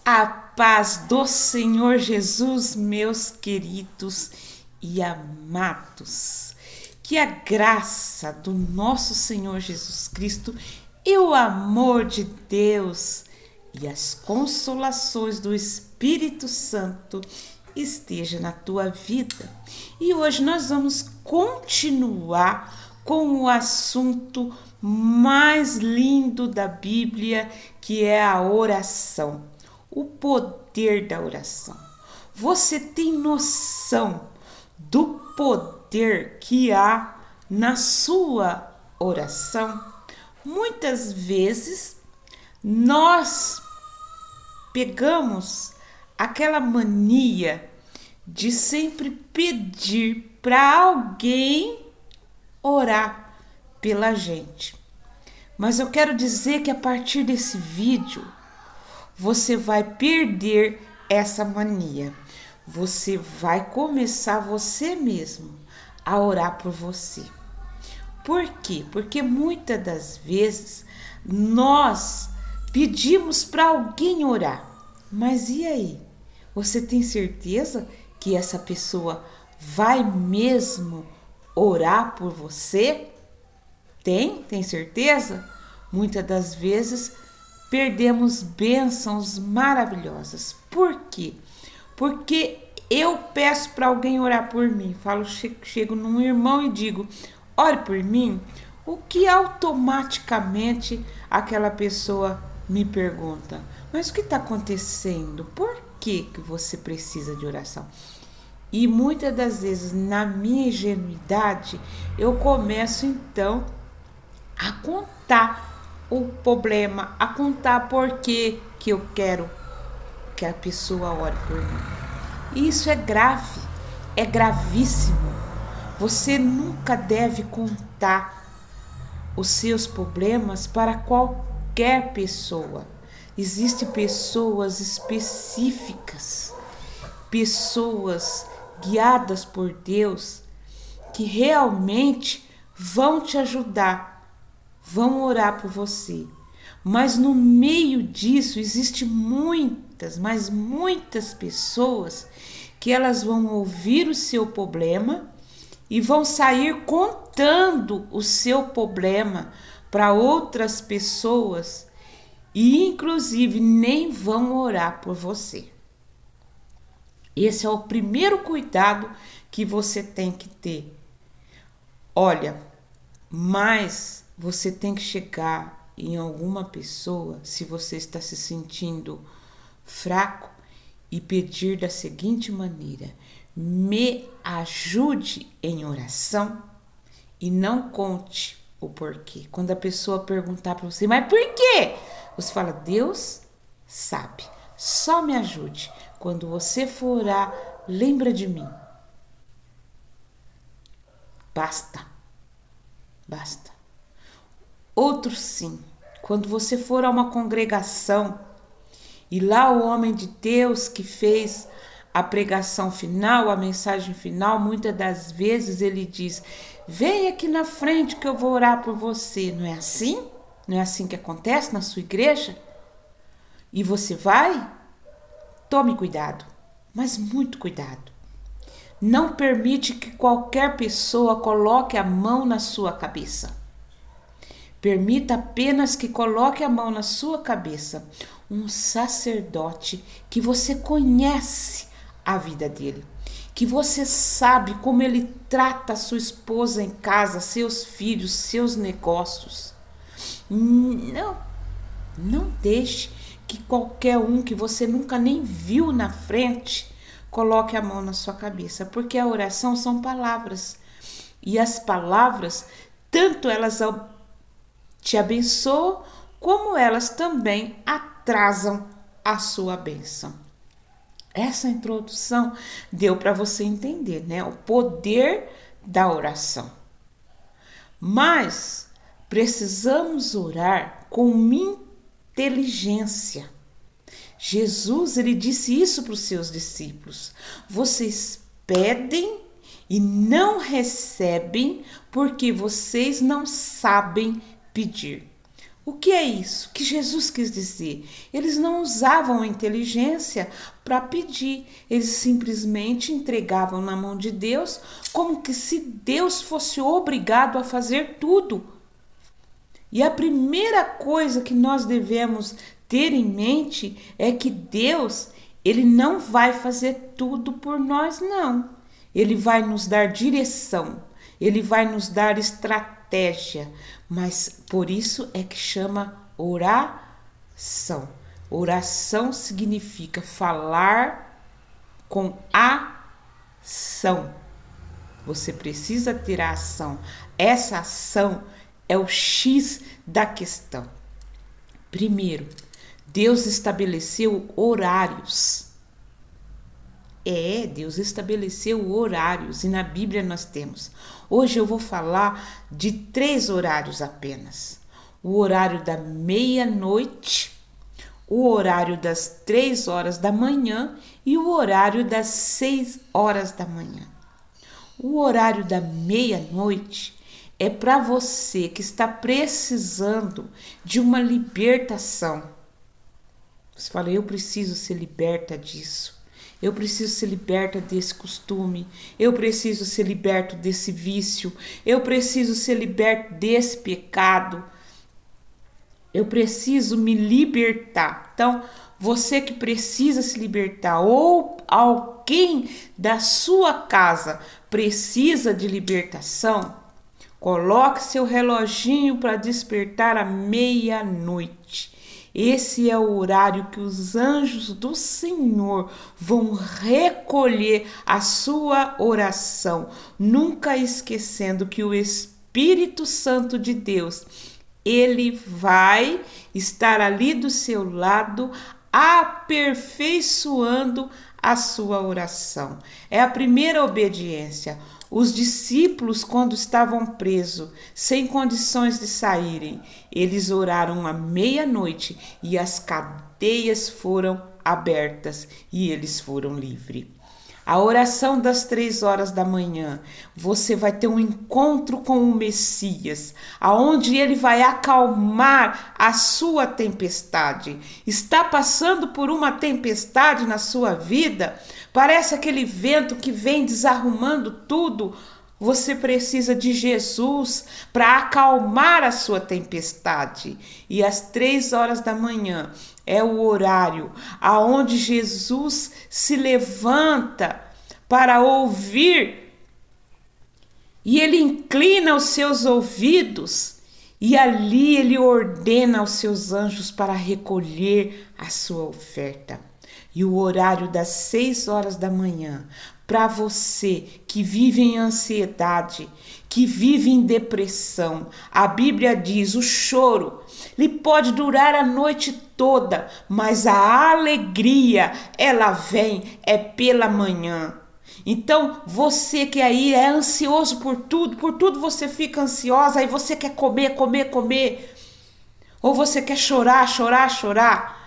A paz do Senhor Jesus, meus queridos e amados. Que a graça do nosso Senhor Jesus Cristo e o amor de Deus e as consolações do Espírito Santo esteja na tua vida. E hoje nós vamos continuar com o assunto mais lindo da Bíblia, que é a oração. O poder da oração. Você tem noção do poder que há na sua oração? Muitas vezes nós pegamos aquela mania de sempre pedir para alguém orar pela gente. Mas eu quero dizer que a partir desse vídeo você vai perder essa mania. Você vai começar você mesmo a orar por você. Por quê? Porque muitas das vezes nós pedimos para alguém orar. Mas e aí? Você tem certeza que essa pessoa vai mesmo orar por você? Tem certeza? Muitas das vezes perdemos bênçãos maravilhosas. Por quê? Porque eu peço para alguém orar por mim. Chego num irmão e digo, ore por mim. O que automaticamente aquela pessoa me pergunta, mas o que está acontecendo? Por que você precisa de oração? E muitas das vezes, na minha ingenuidade, eu começo então a contar o problema, a contar por que eu quero que a pessoa ore por mim. E isso é grave, é gravíssimo. Você nunca deve contar os seus problemas para qualquer pessoa. Existem pessoas específicas, pessoas guiadas por Deus, que realmente vão te ajudar, vão orar por você. Mas no meio disso existe muitas pessoas que elas vão ouvir o seu problema e vão sair contando o seu problema para outras pessoas e inclusive nem vão orar por você. Esse é o primeiro cuidado que você tem que ter. Olha, mas você tem que chegar em alguma pessoa, se você está se sentindo fraco, e pedir da seguinte maneira: me ajude em oração, e não conte o porquê. Quando a pessoa perguntar para você, mas por quê? Você fala, Deus sabe, só me ajude. Quando você for orar, lembra de mim. Basta. Outro sim, quando você for a uma congregação e lá o homem de Deus que fez a pregação final, a mensagem final, muitas das vezes ele diz, vem aqui na frente que eu vou orar por você. Não é assim? Não é assim que acontece na sua igreja? E você vai? Tome cuidado, mas muito cuidado. Não permite que qualquer pessoa coloque a mão na sua cabeça. Permita apenas que coloque a mão na sua cabeça um sacerdote que você conhece a vida dele, que você sabe como ele trata a sua esposa em casa, seus filhos, seus negócios. Não deixe que qualquer um que você nunca nem viu na frente coloque a mão na sua cabeça, porque a oração são palavras. E as palavras, tanto elas te abençoam, como elas também atrasam a sua bênção. Essa introdução deu para você entender, né? O poder da oração. Mas precisamos orar com inteligência. Jesus, ele disse isso para os seus discípulos. Vocês pedem e não recebem porque vocês não sabem pedir. O que é isso? O que Jesus quis dizer? Eles não usavam a inteligência para pedir, eles simplesmente entregavam na mão de Deus, como que se Deus fosse obrigado a fazer tudo. E a primeira coisa que nós devemos ter em mente é que Deus, ele não vai fazer tudo por nós, não. Ele vai nos dar direção, ele vai nos dar estratégia, mas por isso é que chama oração. Oração significa falar com ação. Você precisa ter a ação. Essa ação é o X da questão. Primeiro, Deus estabeleceu horários. Deus estabeleceu horários e na Bíblia nós temos. Hoje eu vou falar de 3 horários apenas. O horário da meia-noite, o horário das 3 horas da manhã e o horário das 6 horas da manhã. O horário da meia-noite é para você que está precisando de uma libertação. Você fala, eu preciso ser liberta disso. Eu preciso ser liberta desse costume. Eu preciso ser liberto desse vício. Eu preciso ser liberto desse pecado. Eu preciso me libertar. Então, você que precisa se libertar ou alguém da sua casa precisa de libertação, coloque seu reloginho para despertar à meia-noite. Esse é o horário que os anjos do Senhor vão recolher a sua oração, nunca esquecendo que o Espírito Santo de Deus, ele vai estar ali do seu lado, aperfeiçoando a sua oração. É a primeira obediência. Os discípulos, quando estavam presos, sem condições de saírem, eles oraram à meia-noite e as cadeias foram abertas e eles foram livres. A oração das 3 horas da manhã, você vai ter um encontro com o Messias, aonde ele vai acalmar a sua tempestade. Está passando por uma tempestade na sua vida? Parece aquele vento que vem desarrumando tudo. Você precisa de Jesus para acalmar a sua tempestade. E às 3 horas da manhã é o horário aonde Jesus se levanta para ouvir. E ele inclina os seus ouvidos e ali ele ordena aos seus anjos para recolher a sua oferta. E o horário das 6 horas da manhã, para você que vive em ansiedade, que vive em depressão, a Bíblia diz, o choro, ele pode durar a noite toda, mas a alegria, ela vem, pela manhã. Então, você que aí é ansioso por tudo você fica ansiosa, aí você quer comer, ou você quer chorar.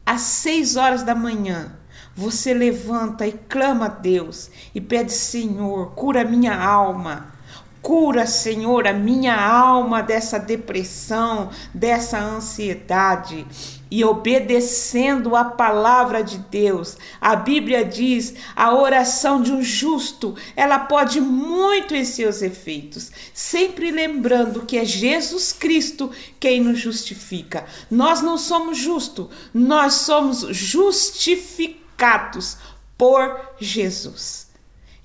Às 6 horas da manhã, você levanta e clama a Deus e pede, Senhor, cura minha alma. Cura, Senhor, a minha alma dessa depressão, dessa ansiedade. E obedecendo a palavra de Deus, a Bíblia diz, a oração de um justo, ela pode muito em seus efeitos. Sempre lembrando que é Jesus Cristo quem nos justifica. Nós não somos justos, nós somos justificados por Jesus.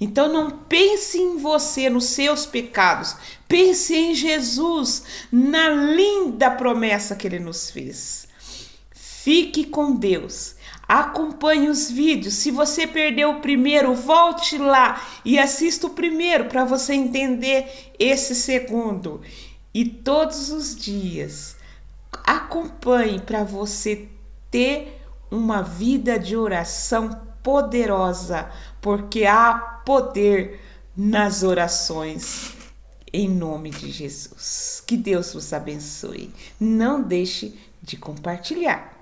Então não pense em você, nos seus pecados. Pense em Jesus, na linda promessa que ele nos fez. Fique com Deus. Acompanhe os vídeos. Se você perdeu o primeiro, volte lá e assista o primeiro para você entender esse segundo. E todos os dias, acompanhe para você ter uma vida de oração poderosa, porque há poder nas orações, em nome de Jesus. Que Deus vos abençoe. Não deixe de compartilhar.